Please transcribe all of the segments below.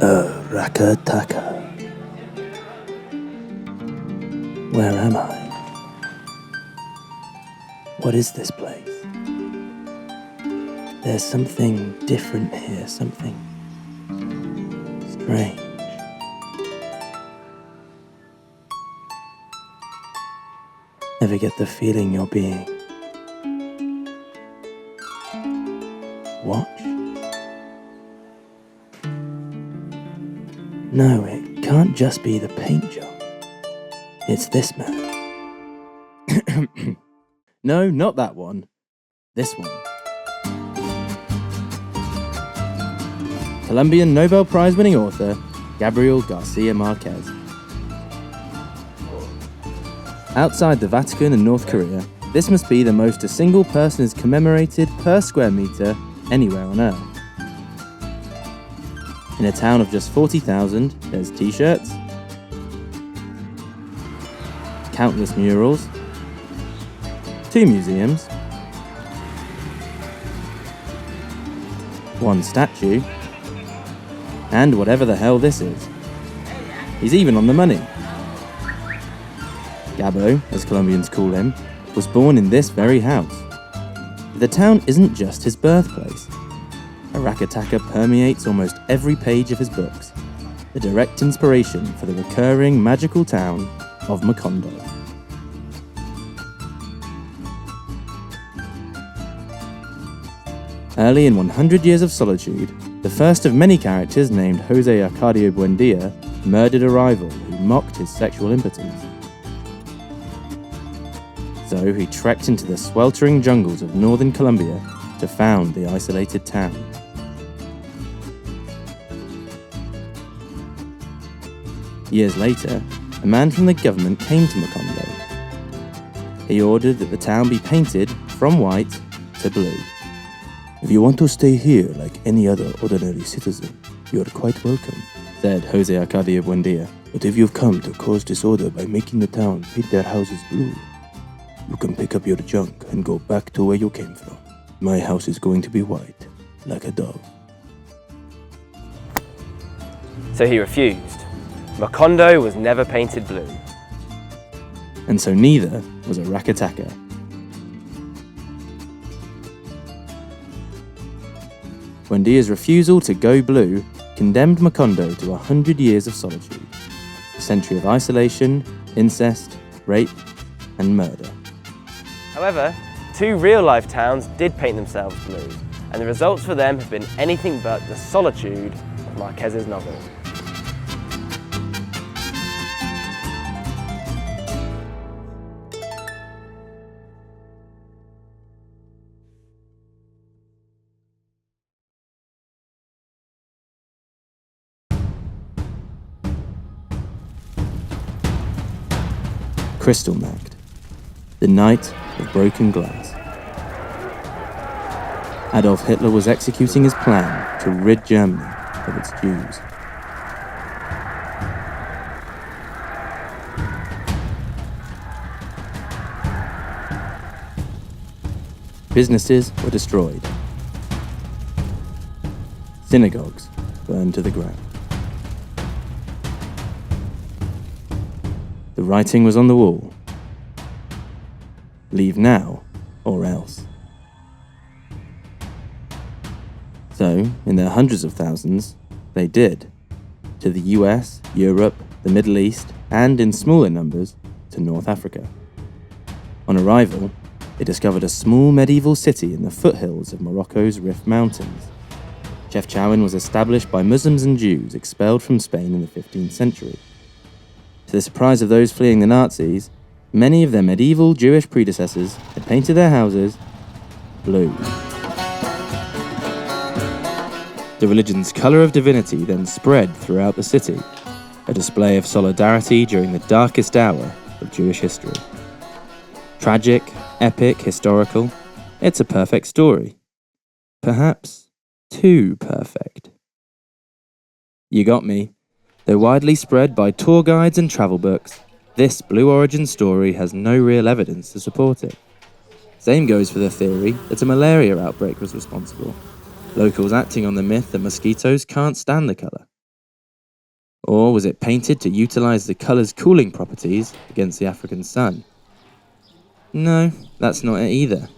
Rakataka. Where am I? What is this place? There's something different here, something strange. Ever get the feeling you're being watched? No, it can't just be the paint job. It's this man. No, not that one. This one. Colombian Nobel Prize-winning author Gabriel Garcia Marquez. Outside the Vatican and North Korea, this must be the most a single person is commemorated per square metre anywhere on Earth. In a town of just 40,000, there's t-shirts, countless murals, 2 museums, 1 statue, and whatever the hell this is. He's even on the money. Gabo, as Colombians call him, was born in this very house. The town isn't just his birthplace. Arakataka permeates almost every page of his books, the direct inspiration for the recurring magical town of Macondo. Early in 100 Years of Solitude, the first of many characters named Jose Arcadio Buendia murdered a rival who mocked his sexual impotence. So he trekked into the sweltering jungles of northern Colombia to found the isolated town. Years later, a man from the government came to Macondo. He ordered that the town be painted from white to blue. "If you want to stay here like any other ordinary citizen, you are quite welcome," said Jose Arcadio Buendia. "But if you've come to cause disorder by making the town paint their houses blue, you can pick up your junk and go back to where you came from. My house is going to be white, like a dove." So he refused. Macondo was never painted blue. And so neither was Arakataka. Buendia's refusal to go blue condemned Macondo to 100 years of solitude, a century of isolation, incest, rape, and murder. However, 2 real-life towns did paint themselves blue, and the results for them have been anything but the solitude of Marquez's novel. Kristallnacht, the night of broken glass. Adolf Hitler was executing his plan to rid Germany of its Jews. Businesses were destroyed. Synagogues burned to the ground. The writing was on the wall. Leave now, or else. So, in their hundreds of thousands, they did. To the US, Europe, the Middle East, and in smaller numbers, to North Africa. On arrival, they discovered a small medieval city in the foothills of Morocco's Rif Mountains. Chefchaouen was established by Muslims and Jews expelled from Spain in the 15th century. To the surprise of those fleeing the Nazis, many of their medieval Jewish predecessors had painted their houses blue. The religion's colour of divinity then spread throughout the city, a display of solidarity during the darkest hour of Jewish history. Tragic, epic, historical, it's a perfect story. Perhaps too perfect. You got me. Though widely spread by tour guides and travel books, this Blue Origin story has no real evidence to support it. Same goes for the theory that a malaria outbreak was responsible, locals acting on the myth that mosquitoes can't stand the colour. Or was it painted to utilize the color's cooling properties against the African sun? No, that's not it either.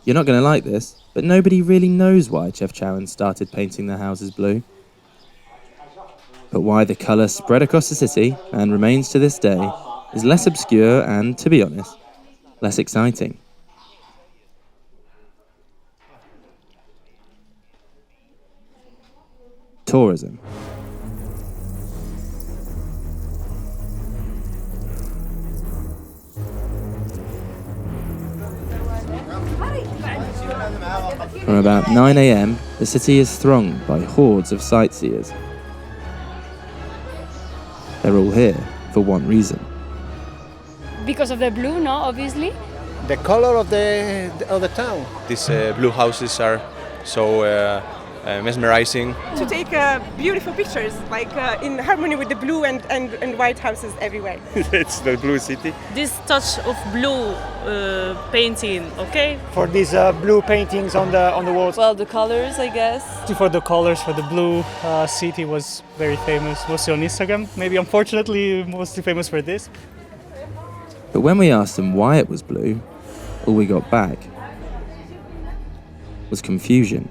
You're not going to like this, but nobody really knows why Chefchaouen started painting their houses blue. But why the colour spread across the city and remains to this day is less obscure and, to be honest, less exciting. Tourism. From about 9 a.m, the city is thronged by hordes of sightseers. They're all here for one reason. Because of the blue, no, obviously. The color of the town. These blue houses are so mesmerizing. To take beautiful pictures, like in harmony with the blue and white houses everywhere. It's the blue city. This touch of blue painting, okay? For these blue paintings on the walls. Well, the colors, I guess. For the colors, for the blue city was very famous, mostly on Instagram. Maybe unfortunately mostly famous for this. But when we asked them why it was blue, all we got back was confusion.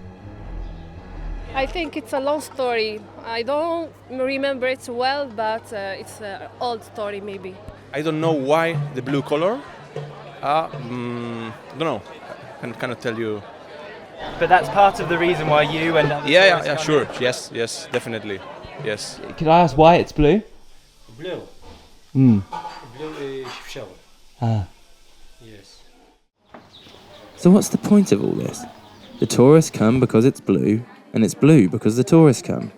I think it's a long story. I don't remember it well, but it's an old story maybe. I don't know why the blue color. Don't know. I cannot tell you. But that's part of the reason why you and others Yeah, sure. Yes, definitely. Yes. Could I ask why it's blue? Blue. Hmm. Blue is Chefchaouen. Ah. Yes. So what's the point of all this? The tourists come because it's blue, and it's blue because the tourists come.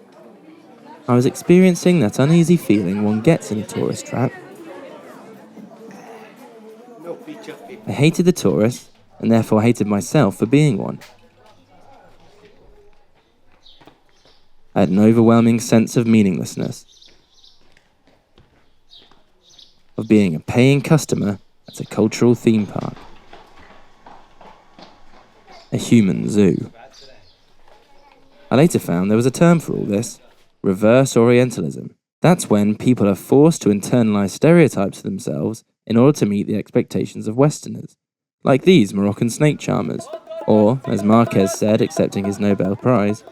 I was experiencing that uneasy feeling one gets in a tourist trap. I hated the tourists, and therefore hated myself for being one. I had an overwhelming sense of meaninglessness, of being a paying customer at a cultural theme park, a human zoo. I later found there was a term for all this: reverse Orientalism. That's when people are forced to internalize stereotypes of themselves in order to meet the expectations of Westerners, like these Moroccan snake charmers, or, as Marquez said accepting his Nobel Prize,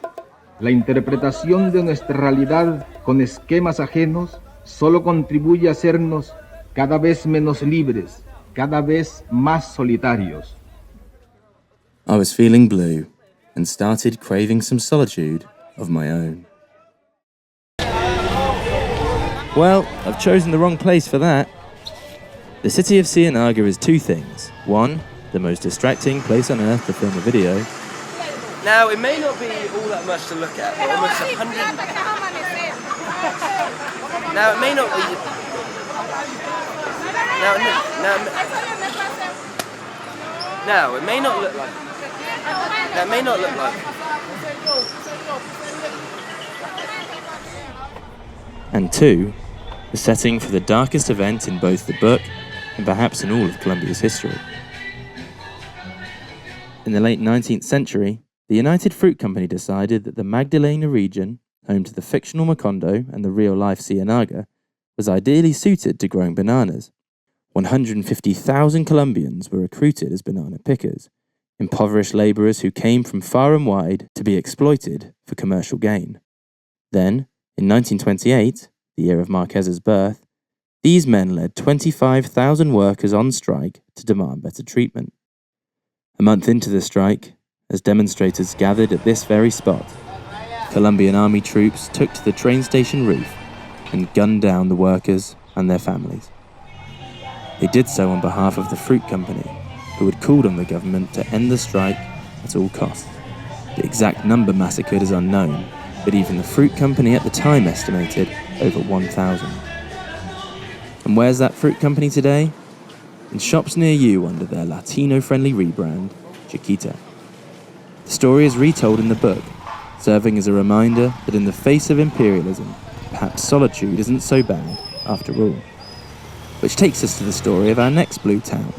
La interpretación de nuestra realidad con esquemas ajenos solo contribuye a hacernos cada vez menos libres, cada vez más solitarios. I was feeling blue and started craving some solitude of my own. Well, I've chosen the wrong place for that. The city of Cienaga is two things. One, the most distracting place on earth to film a video. Now, it may not be all that much to look at, but almost 100... Now, it may not be... Now, it may not look like... That may not look like... And two, the setting for the darkest event in both the book and perhaps in all of Colombia's history. In the late 19th century, the United Fruit Company decided that the Magdalena region, home to the fictional Macondo and the real-life Cienaga, was ideally suited to growing bananas. 150,000 Colombians were recruited as banana pickers, impoverished labourers who came from far and wide to be exploited for commercial gain. Then, in 1928, the year of Marquez's birth, these men led 25,000 workers on strike to demand better treatment. A month into the strike, as demonstrators gathered at this very spot, Colombian army troops took to the train station roof and gunned down the workers and their families. They did so on behalf of the fruit company, who had called on the government to end the strike at all costs. The exact number massacred is unknown, but even the fruit company at the time estimated over 1,000. And where's that fruit company today? In shops near you under their Latino-friendly rebrand, Chiquita. The story is retold in the book, serving as a reminder that in the face of imperialism, perhaps solitude isn't so bad after all. Which takes us to the story of our next blue town.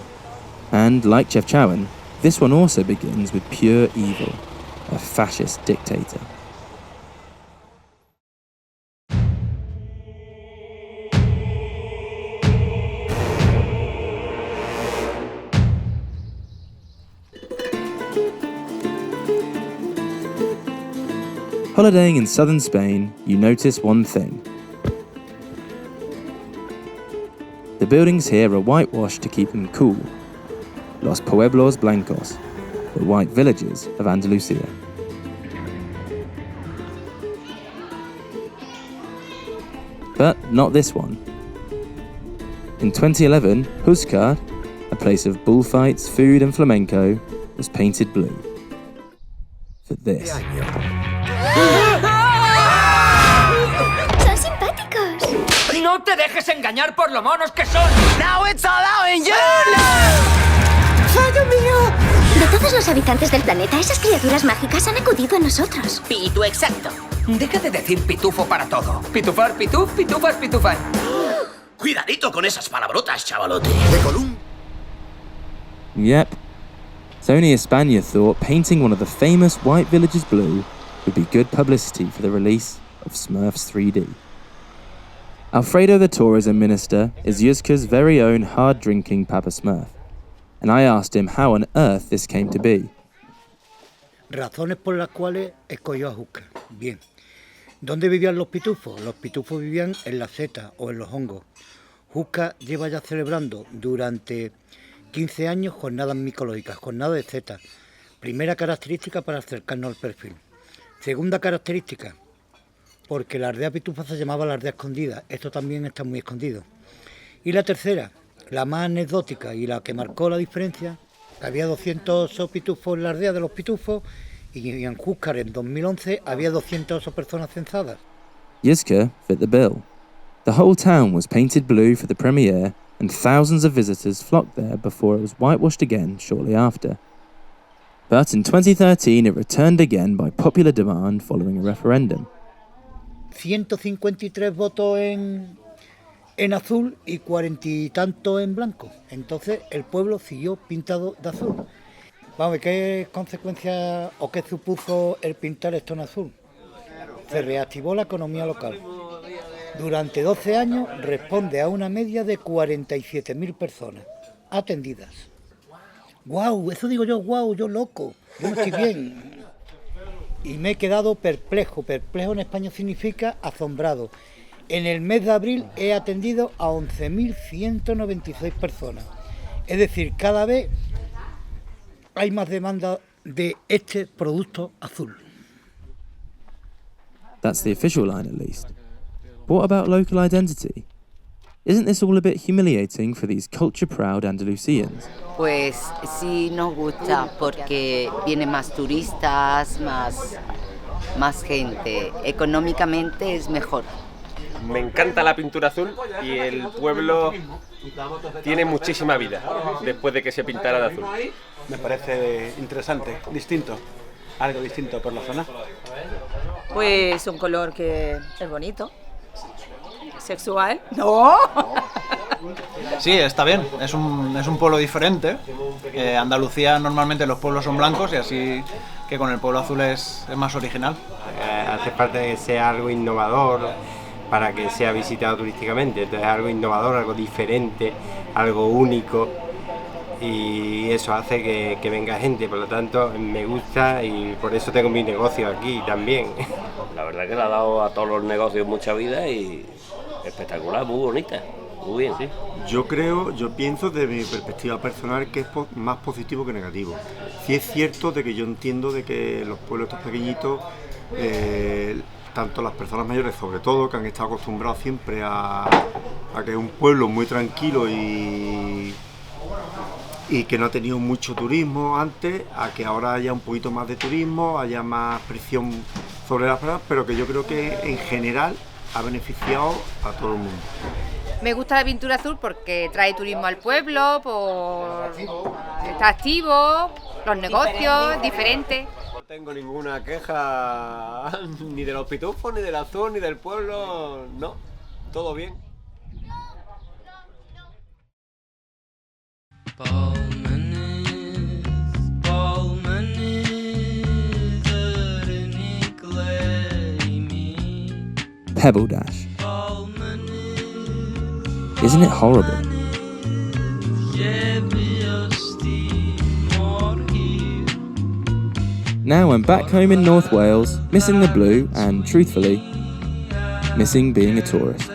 And, like Chefchaouen, this one also begins with pure evil, a fascist dictator. Holidaying in southern Spain, you notice one thing. The buildings here are whitewashed to keep them cool. Los pueblos blancos, the white villages of Andalusia. But not this one. In 2011, Juzcar, a place of bullfights, food and flamenco, was painted blue. For this. ¡Son simpáticos! ¡No te dejes engañar por lo monos que son! ¡Now it's all out in you! ¡Fallo mío! De todos los habitantes del planeta, esas criaturas mágicas han acudido a nosotros. Pitu, exacto. Deja de decir pitufo para todo. Pitufar, pituf, pitufar, pitufar. Cuidadito con esas palabrotas, chavalote. De Colum. Yep. Sony España thought painting one of the famous white villages blue would be good publicity for the release of Smurfs 3D. Alfredo, the tourism minister, is Juzcar's very own hard-drinking Papa Smurf, and I asked him how on earth this came to be. Razones por las cuales escogió a Juzcar. Bien. ¿Dónde vivían los pitufos? Los pitufos vivían en la seta o en los hongos. Juzcar lleva ya celebrando durante 15 años jornadas micológicas, jornadas de seta. Primera característica para acercarnos al perfil. Segunda característica, porque la aldea pitufa se llamaba la aldea escondida. Esto también está muy escondido. Y la tercera, la más anecdótica y la que marcó la diferencia, que había 200 osos pitufos en la aldea de los pitufos y en Juzcar en 2011 había 200 personas censadas. Juzcar fit the bill. The whole town was painted blue for the premiere and thousands of visitors flocked there before it was whitewashed again shortly after. But in 2013 it returned again by popular demand following a referendum. 153 votos en azul y 40 y tantos en blanco. Entonces el pueblo siguió pintado de azul. Vamos, ¿qué consecuencias o qué supuso el pintar esto en azul? Se reactivó la economía local. Durante 12 años responde a una media de 47.000 personas atendidas. ¡Guau! Eso digo yo, guau, yo loco, yo no estoy bien. Y me he quedado perplejo. Perplejo en España significa asombrado. En el mes de abril he atendido a 11.196 personas. Es decir, cada vez hay más demanda de este producto azul. That's the official line at least. What about local identity? Isn't this all a bit humiliating for these culture-proud Andalusians? Pues sí nos gusta porque vienen más turistas, más gente. Económicamente es mejor. Me encanta la pintura azul y el pueblo tiene muchísima vida después de que se pintara de azul. Me parece interesante, distinto, algo distinto por la zona. Pues un color que es bonito. ¿Sexual? ¡No! Sí, está bien, es un pueblo diferente. Andalucía normalmente los pueblos son blancos y así que con el pueblo azul es más original. Hace falta que sea algo innovador para que sea visitado turísticamente, entonces algo innovador, algo diferente, algo único y eso hace que venga gente, por lo tanto me gusta y por eso tengo mi negocio aquí también. La verdad que le ha dado a todos los negocios mucha vida y espectacular, muy bonita, muy bien, sí. Yo pienso desde mi perspectiva personal que es más positivo que negativo. Sí es cierto de que yo entiendo de que los pueblos estos pequeñitos, tanto las personas mayores sobre todo, que han estado acostumbrados siempre a que es un pueblo muy tranquilo y que no ha tenido mucho turismo antes, a que ahora haya un poquito más de turismo, haya más presión sobre las personas, pero que yo creo que en general ha beneficiado a todo el mundo. Me gusta la pintura azul porque trae turismo al pueblo, está activo, los negocios, diferentes. No tengo ninguna queja ni de los pitufos, ni del azul, ni del pueblo, no, todo bien. Pebble Dash. Isn't it horrible? Now I'm back home in North Wales, missing the blue and, truthfully, missing being a tourist.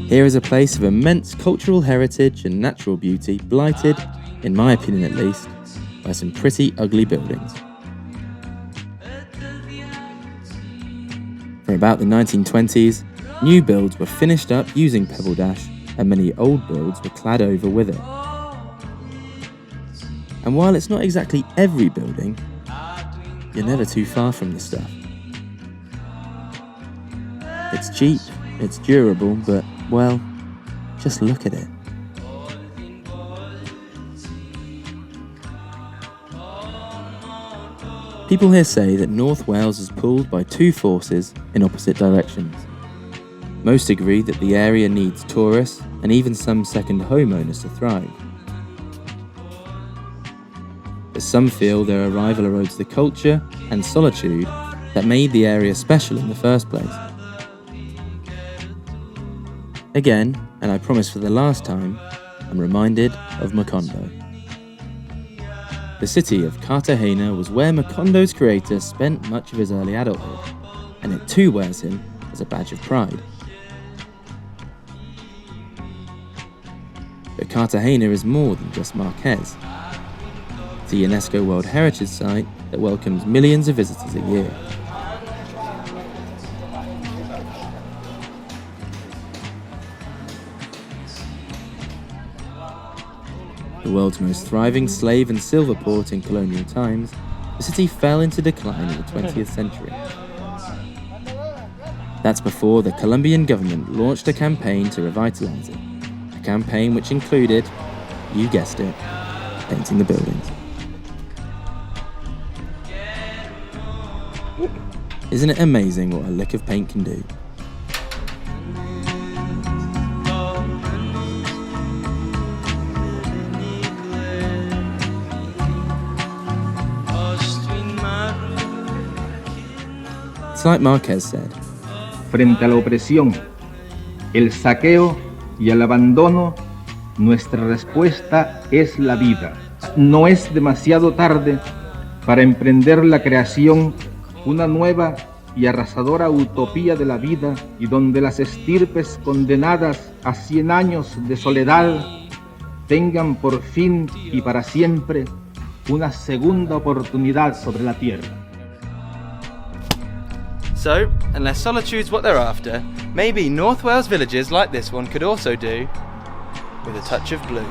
Here is a place of immense cultural heritage and natural beauty, blighted, in my opinion at least, by some pretty ugly buildings. From about the 1920s, new builds were finished up using pebble dash, and many old builds were clad over with it. And while it's not exactly every building, you're never too far from the stuff. It's cheap, it's durable, but, well, just look at it. People here say that North Wales is pulled by two forces in opposite directions. Most agree that the area needs tourists and even some second homeowners to thrive. But some feel their arrival erodes the culture and solitude that made the area special in the first place. Again, and I promise for the last time, I'm reminded of Macondo. The city of Cartagena was where Macondo's creator spent much of his early adulthood, and it too wears him as a badge of pride. But Cartagena is more than just Marquez. It's a UNESCO World Heritage Site that welcomes millions of visitors a year. The world's most thriving slave and silver port in colonial times, the city fell into decline in the 20th century. That's before the Colombian government launched a campaign to revitalise it, a campaign which included, you guessed it, painting the buildings. Isn't it amazing what a lick of paint can do? It's like Marquez said. Frente a la opresión, el saqueo y el abandono, nuestra respuesta es la vida. No es demasiado tarde para emprender la creación, una nueva y arrasadora utopía de la vida, y donde las estirpes condenadas a 100 años de soledad tengan por fin y para siempre una segunda oportunidad sobre la tierra. So, unless solitude's what they're after, maybe North Wales villages like this one could also do with a touch of blue.